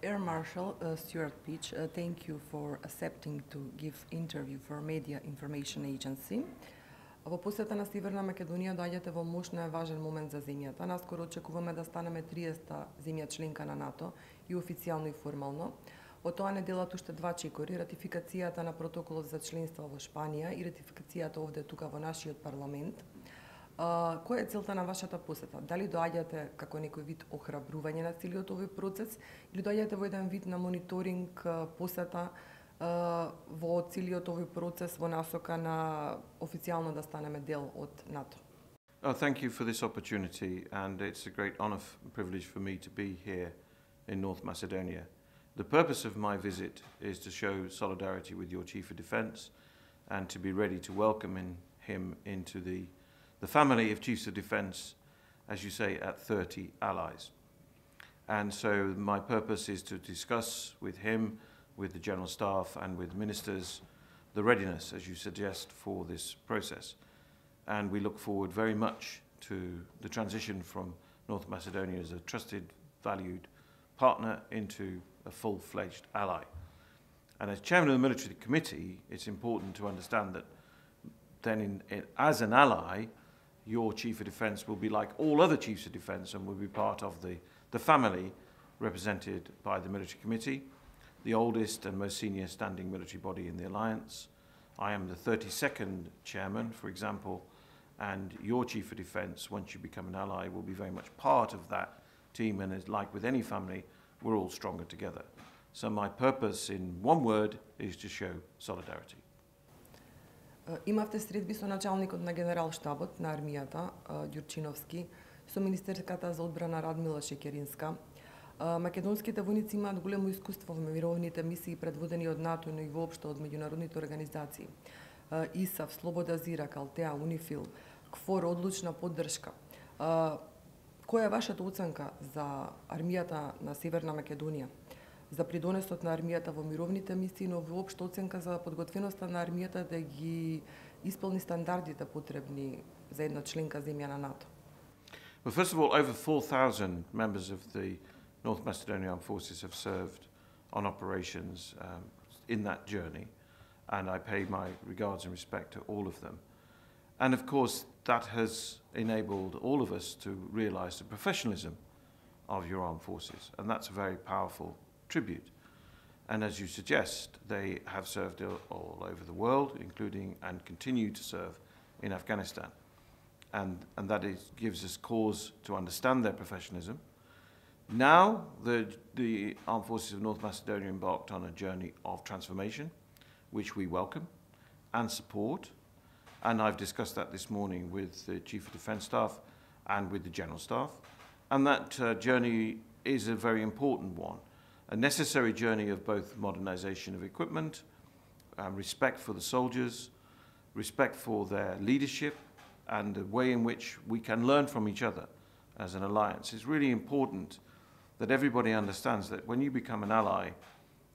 Air Marshal Stјуарт, thank you for accepting to give interview for Media Information Agency. Во посета на Северна Македонија доаѓате во мощна и важен момент за земјата. Наскоро очекуваме да станеме 30-та земја членка на НАТО и официјално и формално. Од тоа не делат уште два чекори: ратификацијата на протоколот за членство во Шпанија и ратификацијата овде тука во нашиот парламент. Која е целта на вашата посета? Дали доаѓате како некој вид охрабрување на целиот овој процес или доаѓате во еден вид на мониторинг посета во целиот овој процес во насока на официјално да станеме дел од НАТО? Thank you for this opportunity, and it's a great honor and privilege for me to be here in North Macedonia. The purpose of my visit is to show solidarity with your Chief of Defence and to be ready to welcome him into the family of Chiefs of Defence, as you say, at 30 allies. And so my purpose is to discuss with him, with the General Staff and with ministers, the readiness, as you suggest, for this process. And we look forward very much to the transition from North Macedonia as a trusted, valued partner into a full-fledged ally. And as Chairman of the Military Committee, it's important to understand that then as an ally, your Chief of Defence will be like all other Chiefs of Defence and will be part of the family represented by the Military Committee, the oldest and most senior standing military body in the Alliance. I am the 32nd Chairman, for example, and your Chief of Defence, once you become an ally, will be very much part of that team, and as like with any family, we're all stronger together. So my purpose, in one word, is to show solidarity. Имавте средби со началникот на генерал-штабот на армијата, Ѓурчиновски, со министерката за одбрана Радмила Шекеринска. Македонските војници имаат големо искуство во мировните мисии предводени од НАТО, но и воопшто од меѓународните организации. ИСАФ, Слобода Зира, Калтеа, Унифил, КФОР, одлучна поддршка. Која е вашата оценка за армијата на Северна Македонија, за придонесот на армијата во мировните мисии, но воопшто оценка за подготвеноста на армијата да ги исполни стандардите потребни за една членка земја на НАТО? Well, first of all, over 4,000 members of the North Macedonian Armed Forces have served on operations in that journey, and I pay my regards and respect to all of them. And of course, that has enabled all of us to realise the professionalism of your armed forces, and that's a very powerful tribute. And as you suggest, they have served all over the world, including and continue to serve in Afghanistan. And that gives us cause to understand their professionalism. Now, the Armed Forces of North Macedonia embarked on a journey of transformation, which we welcome and support. And I've discussed that this morning with the Chief of Defence Staff and with the General Staff. And that journey is a very important one, a necessary journey of both modernisation of equipment, respect for the soldiers, respect for their leadership, and the way in which we can learn from each other as an alliance. It's really important that everybody understands that when you become an ally,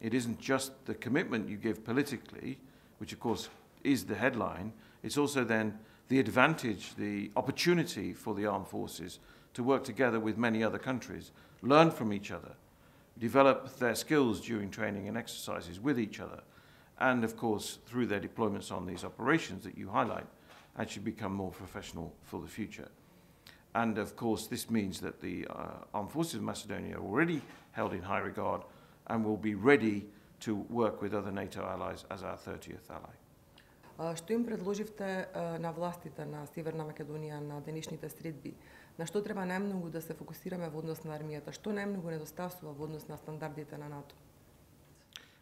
it isn't just the commitment you give politically, which of course is the headline, it's also then the advantage, the opportunity for the armed forces to work together with many other countries, learn from each other, develop their skills during training and exercises with each other, and of course through their deployments on these operations that you highlight, actually become more professional for the future. And of course this means that the Armed Forces of Macedonia are already held in high regard and will be ready to work with other NATO allies as our 30th ally. Што им предложивте на властите на Северна Македонија на денешните средби? На што треба најмногу да се фокусираме во однос на армијата? Што најмногу недостасува во однос на стандардите на НАТО?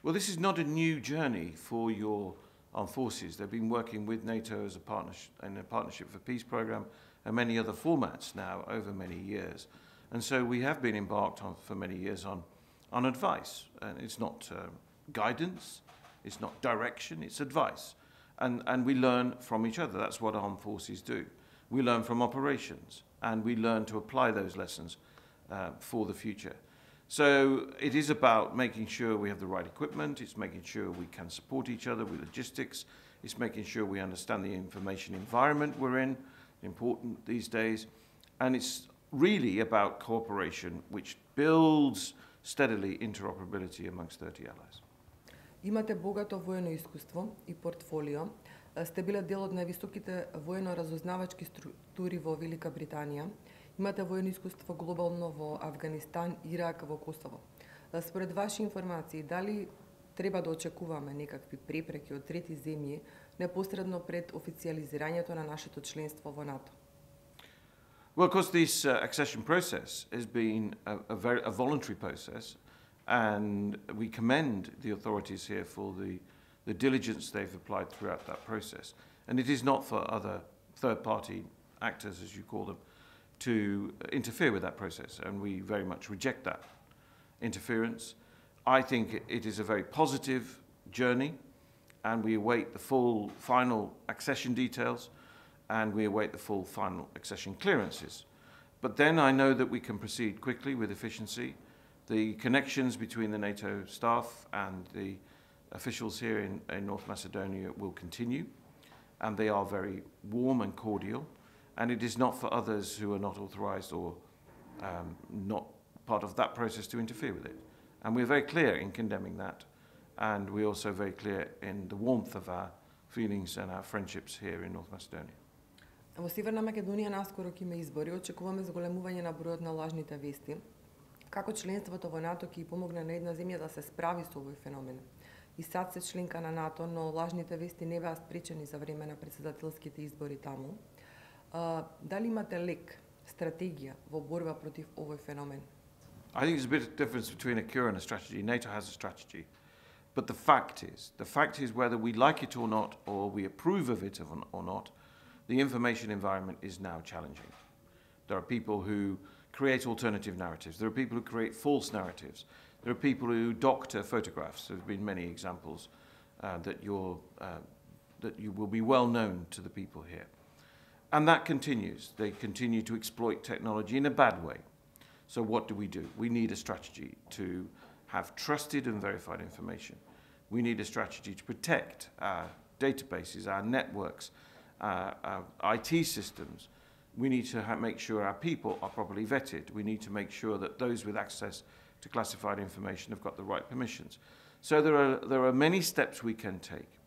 Well, this is not a new journey for your armed forces. They've been working with NATO as a partnership for peace program and many other formats now over many years. And so we have been embarked on for many years on advice. And it's not guidance, it's not direction, it's advice. And we learn from each other. That's what armed forces do. We learn from operations, and we learn to apply those lessons for the future. So it is about making sure we have the right equipment, it's making sure we can support each other with logistics, it's making sure we understand the information environment we're in, important these days, and it's really about cooperation which builds steadily interoperability amongst 30 allies. Имате богато воено искуство и портфолио. Сте биле дел од највисоките воено-разузнавачки структури во Велика Британија. Имате воено искуство глобално во Авганистан, Ирак, во Косово. Според ваши информации, дали треба да очекуваме некакви препреки од трети земји непосредно пред официализирањето на нашето членство во НАТО? Well, of course, this accession process has been a voluntary process, and we commend the authorities here for the diligence they've applied throughout that process. And it is not for other third-party actors, as you call them, to interfere with that process, and we very much reject that interference. I think it is a very positive journey, and we await the full final accession details, and we await the full final accession clearances. But then I know that we can proceed quickly with efficiency. The connections between the NATO staff and the officials here in North Macedonia will continue, and they are very warm and cordial, and it is not for others who are not authorized or not part of that process to interfere with it. And we're very clear in condemning that, and we're also very clear in the warmth of our feelings and our friendships here in North Macedonia. Во Северна Македонија наскоро ќе има избори, очекуваме зголемување на бројот на лажните вести. Како членството во НАТО ќе помогне на една земја да се справи со овој феномен? И сад се членка на НАТО, но лажните вести не беа спречени за време на претседателските избори таму. Дали имате лек, стратегија во борба против овој феномен? I think there's a bit of difference between a cure and a strategy. NATO has a strategy. But the fact is whether we like it or not, or we approve of it or not, the information environment is now challenging. There are people who create alternative narratives. There are people who create false narratives. There are people who doctor photographs. There have been many examples that you will be well known to the people here. And that continues. They continue to exploit technology in a bad way. So what do? We need a strategy to have trusted and verified information. We need a strategy to protect our databases, our networks, our IT systems. We need to make sure our people are properly vetted. We need to make sure that those with access to classified information have got the right permissions. So there are many steps we can take.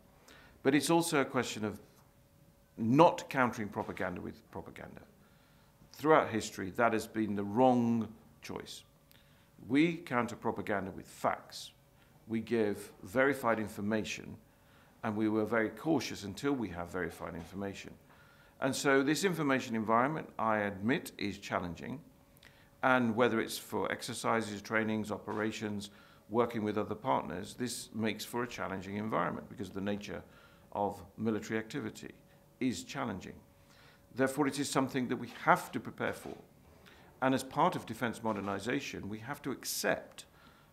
But it's also a question of not countering propaganda with propaganda. Throughout history, that has been the wrong choice. We counter propaganda with facts. We give verified information, and we were very cautious until we have verified information. And so this information environment, I admit, is challenging. And whether it's for exercises, trainings, operations, working with other partners, this makes for a challenging environment because the nature of military activity is challenging. Therefore, it is something that we have to prepare for. And as part of defence modernisation, we have to accept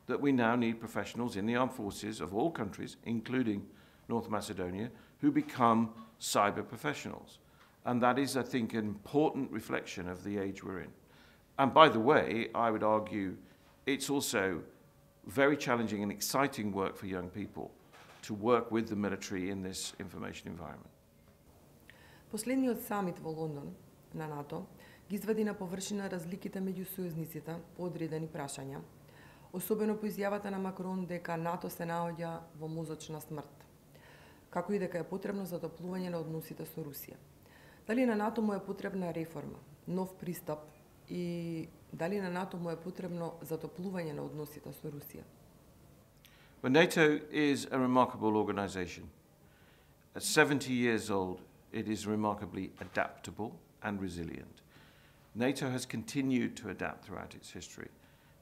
that we now need professionals in the armed forces of all countries, including North Macedonia, who become cyber professionals. And that is, I think, an important reflection of the age we're in. And by the way, I would argue it's also very challenging and exciting work for young people to work with the military in this information environment. Последниот самит во Лондон на НАТО ги извади на површина разликите меѓу сојузниците по одредени прашања, особено по изјавата на Макрон дека НАТО се наоѓа во мозочна смрт, како и дека е потребно затоплување на односите со Русија. Дали на НАТО му е потребна реформа, нов пристап и дали на НАТО му е потребно затоплување на односите со Русија? But NATO is a remarkable organization. At 70 years old, it is remarkably adaptable and resilient. NATO has continued to adapt throughout its history.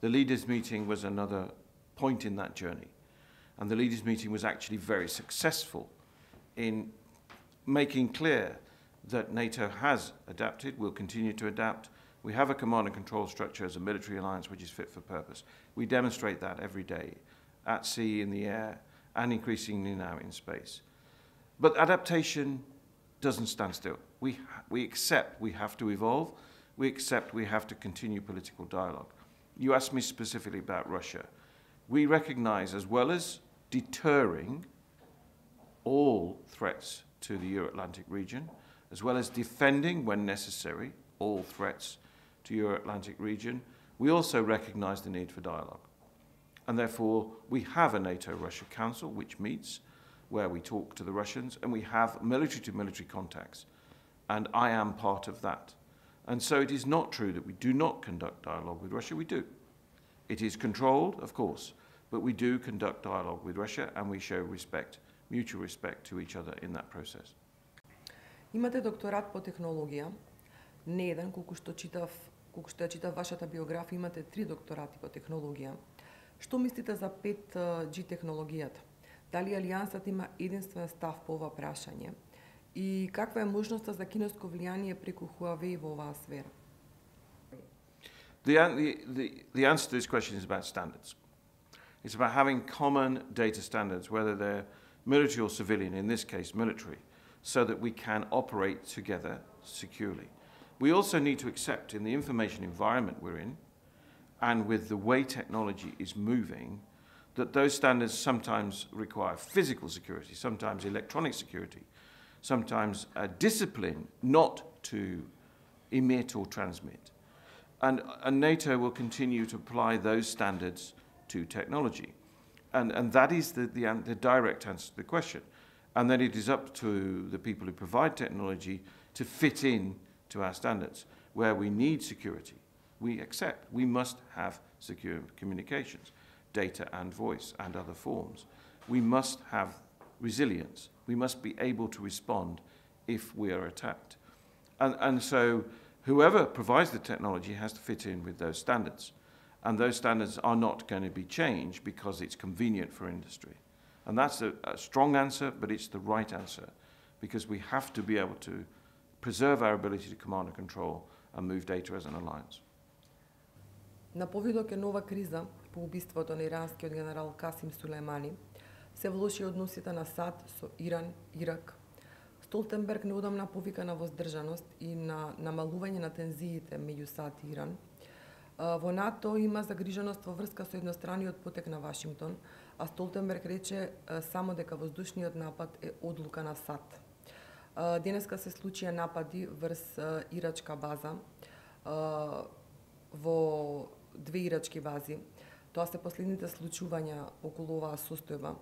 The leaders' meeting was another point in that journey. And the leaders' meeting was actually very successful in making clear that NATO has adapted, will continue to adapt. We have a command and control structure as a military alliance which is fit for purpose. We demonstrate that every day, at sea, in the air, and increasingly now in space. But adaptation doesn't stand still. We accept we have to evolve. We accept we have to continue political dialogue. You asked me specifically about Russia. We recognize, as well as deterring all threats to the Euro-Atlantic region, as well as defending, when necessary, all threats to the Euro-Atlantic region, we also recognize the need for dialogue. And therefore, we have a NATO-Russia Council which meets, where we talk to the Russians, and we have military-to-military contacts. And I am part of that. And so it is not true that we do not conduct dialogue with Russia. We do. It is controlled, of course, but we do conduct dialogue with Russia, and we show respect, mutual respect to each other in that process. Имате докторат по технологија, не еден, колку што ја читав вашата биографија, имате 3 докторати по технологија. Што мислите за 5G технологијата? Дали Алијансата има единствен став по ова прашање? И каква е можноста за кинеско влијание преку Huawei во оваа сфера? The answer to this question is about standards. It's about having common data standards, whether they're military or civilian, in this case military, so that we can operate together securely. We also need to accept in the information environment we're in, and with the way technology is moving, that those standards sometimes require physical security, sometimes electronic security, sometimes a discipline not to emit or transmit. And NATO will continue to apply those standards to technology. And that is the direct answer to the question. And then it is up to the people who provide technology to fit in to our standards. Where we need security, we accept. We must have secure communications, data and voice and other forms. We must have resilience. We must be able to respond if we are attacked. And so whoever provides the technology has to fit in with those standards. And those standards are not going to be changed because it's convenient for industry. And that's a strong answer, but it's the right answer, because we have to be able to preserve our ability to command and control and move data as an alliance. На повидок е нова криза по убиството на иранскиот генерал Касим Сулејмани, се влоши односите на САД со Иран, Ирак. Столтенберг неодамна повика на воздржаност и на намалување на тензиите меѓу САД и Иран. Во НАТО има загриженост во врска со едностраниот потек на Вашингтон, а Столтенберг рече само дека воздушниот напад е одлука на САД. Денеска се случија напади врз ирачка база во 2 ирачки бази. Тоа се последните случувања околу оваа состојба.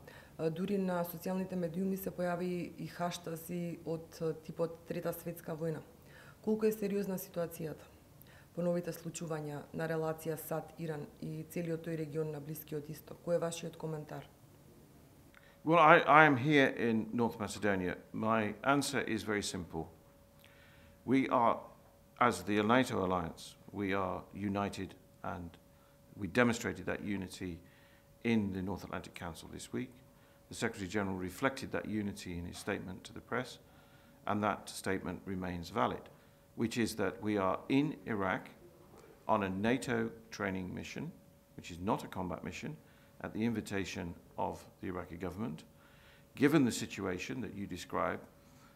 Дури на социјалните медиуми се појави и хаштази од типот Трета светска војна. Колку е сериозна ситуацијата по новите случувања на релација САД-Иран и целиот тој регион на Блискиот Исток? Кој е вашиот коментар? Well, I am here in North Macedonia. My answer is very simple. We are, as the NATO alliance, we are united, and we demonstrated that unity in the North Atlantic Council this week. The Secretary-General reflected that unity in his statement to the press, and that statement remains valid, which is that we are in Iraq on a NATO training mission, which is not a combat mission, at the invitation of the Iraqi government. Given the situation that you describe,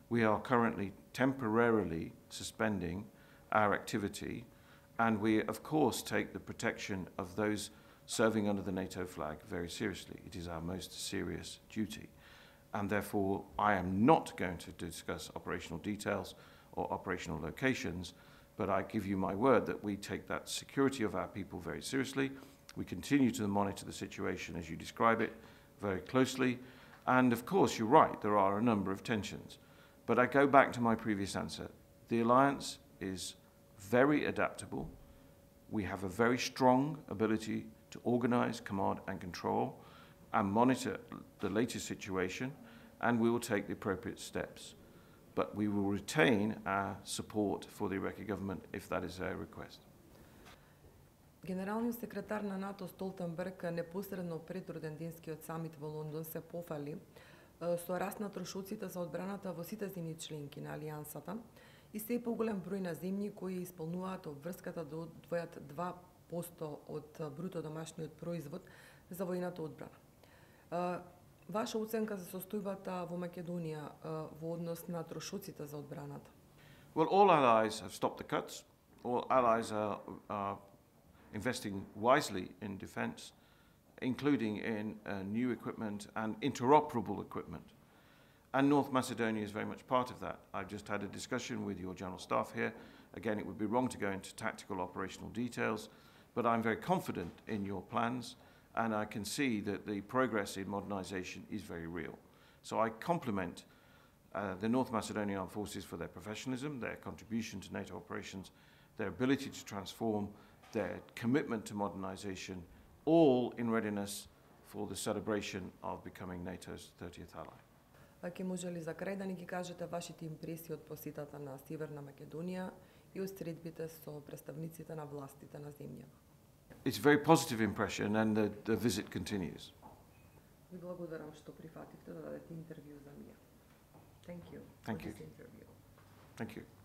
we are currently temporarily suspending our activity, and we, of course, take the protection of those serving under the NATO flag very seriously. It is our most serious duty. And therefore, I am not going to discuss operational details or operational locations, but I give you my word that we take that security of our people very seriously. We continue to monitor the situation as you describe it very closely. And of course, you're right, there are a number of tensions. But I go back to my previous answer. The alliance is very adaptable. We have a very strong ability to organize, command and control and monitor the latest situation, and we will take the appropriate steps. But we will retain our support for the Iraqi government if that is their request. Генералниот секретар на НАТО Столтенберг непосредно пред Роденденскиот самит во Лондон се пофали со раст на трошоците за одбраната во сите земји членки на Алијансата и се поголем број на земји кои исполнуваат обврската да одвојат 2% од бруто домашниот производ за војната одбрана. Ваша оценка за состојбата во Македонија во однос на трошоците за одбраната? Well, all allies have stopped the cuts. All allies are investing wisely in defence, including in new equipment and interoperable equipment. And North Macedonia is very much part of that. I've just had a discussion with your General Staff here. Again, it would be wrong to go into tactical operational details, but I'm very confident in your plans and I can see that the progress in modernisation is very real. So I compliment the North Macedonian Armed Forces for their professionalism, their contribution to NATO operations, their ability to transform, their commitment to modernisation, all in readiness for the celebration of becoming NATO's 30th ally. Ке може ли за крај да ни ги кажете вашите импресии од посетата на Северна Македонија и устредбите со представниците на властите на земјава? It's a very positive impression and the visit continues. Ви благодарам што прифативте да дадете интервју за ние. Thank you Thank for you. this interview. Thank you.